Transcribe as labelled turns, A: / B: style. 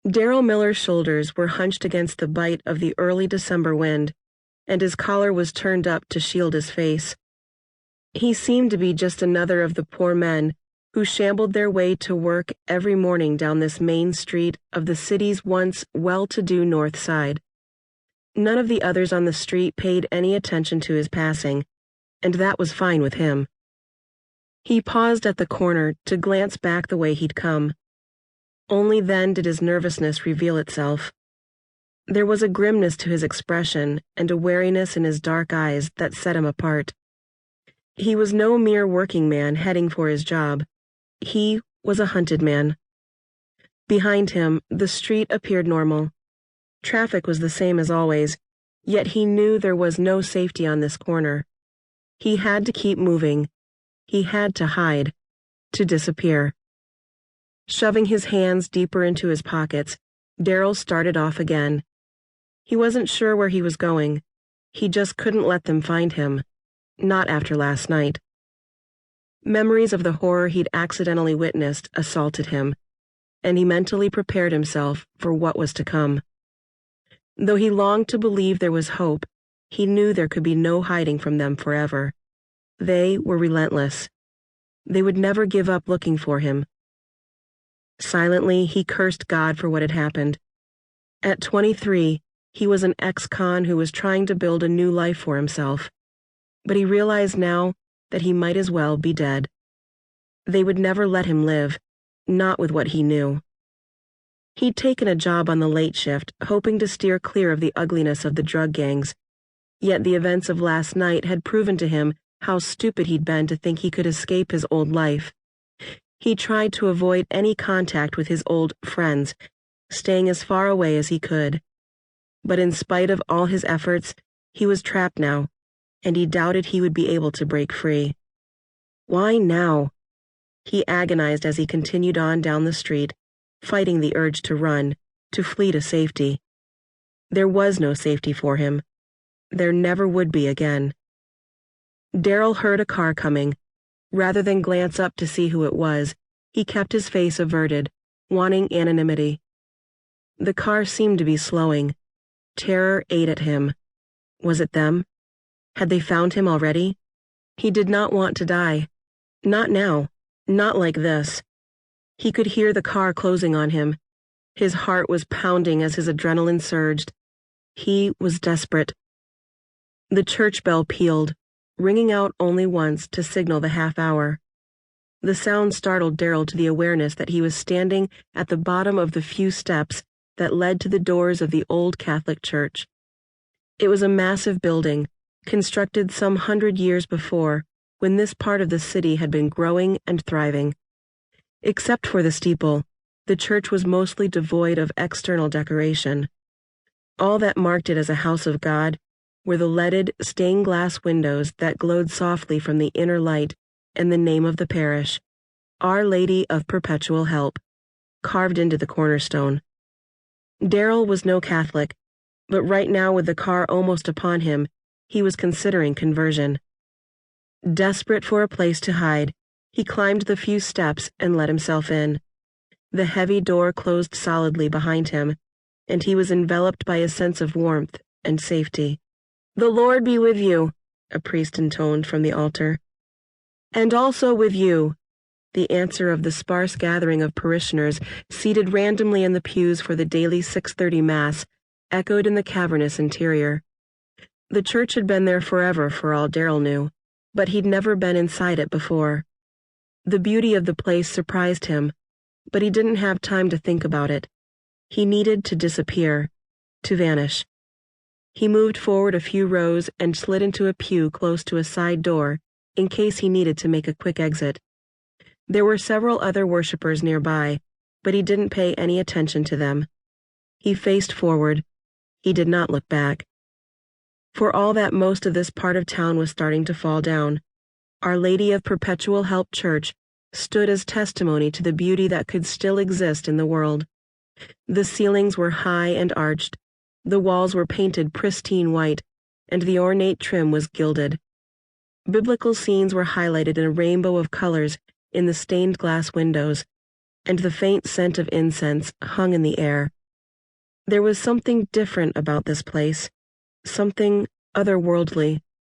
A: Darrell Miller's shoulders were hunched against the bite of the early December wind, and his collar was turned up to shield his face. He seemed to be just another of the poor men who shambled their way to work every morning down this main street of the city's once well-to-do north side. None of the others on the street paid any attention to his passing, and that was fine with him. He paused at the corner to glance back the way he'd come. Only then did his nervousness reveal itself. There was a grimness to his expression and a wariness in his dark eyes that set him apart. He was no mere working man heading for his job. He was a hunted man. Behind him, the street appeared normal. Traffic was the same as always, yet he knew there was no safety on this corner. He had to keep moving. He had to hide, to disappear. Shoving his hands deeper into his pockets, Darrell started off again. He wasn't sure where he was going. He just couldn't let them find him. Not after last night. Memories of the horror he'd accidentally witnessed assaulted him, and he mentally prepared himself for what was to come. Though he longed to believe there was hope, he knew there could be no hiding from them forever. They were relentless. They would never give up looking for him. Silently, he cursed God for what had happened. At 23, he was an ex-con who was trying to build a new life for himself. But he realized now that he might as well be dead. They would never let him live, not with what he knew. He'd taken a job on the late shift, hoping to steer clear of the ugliness of the drug gangs. Yet the events of last night had proven to him how stupid he'd been to think he could escape his old life. He tried to avoid any contact with his old friends, staying as far away as he could. But in spite of all his efforts, he was trapped now, and he doubted he would be able to break free. Why now? He agonized as he continued on down the street, fighting the urge to run, to flee to safety. There was no safety for him. There never would be again. Darrell heard a car coming. Rather than glance up to see who it was, he kept his face averted, wanting anonymity. The car seemed to be slowing. Terror ate at him. Was it them? Had they found him already? He did not want to die. Not now. Not like this. He could hear the car closing on him. His heart was pounding as his adrenaline surged. He was desperate. The church bell pealed, ringing out only once to signal the half hour. The sound startled Darrell to the awareness that he was standing at the bottom of the few steps that led to the doors of the old Catholic church. It was a massive building, constructed some 100 years before, when this part of the city had been growing and thriving. Except for the steeple, the church was mostly devoid of external decoration. All that marked it as a house of God were the leaded stained glass windows that glowed softly from the inner light and the name of the parish, Our Lady of Perpetual Help, carved into the cornerstone. Darrell was no Catholic, but right now with the car almost upon him, he was considering conversion. Desperate for a place to hide, he climbed the few steps and let himself in. The heavy door closed solidly behind him, and he was enveloped by a sense of warmth and safety. "The Lord be with you," a priest intoned from the altar. "And also with you," the answer of the sparse gathering of parishioners seated randomly in the pews for the daily 6:30 Mass echoed in the cavernous interior. The church had been there forever for all Darrell knew, but he'd never been inside it before. The beauty of the place surprised him, but he didn't have time to think about it. He needed to disappear, to vanish. He moved forward a few rows and slid into a pew close to a side door in case he needed to make a quick exit. There were several other worshippers nearby, but he didn't pay any attention to them. He faced forward. He did not look back. For all that most of this part of town was starting to fall down, Our Lady of Perpetual Help Church stood as testimony to the beauty that could still exist in the world. The ceilings were high and arched, the walls were painted pristine white, and the ornate trim was gilded. Biblical scenes were highlighted in a rainbow of colors in the stained glass windows. and the faint scent of incense hung in the air. There was something different about this place, something otherworldly.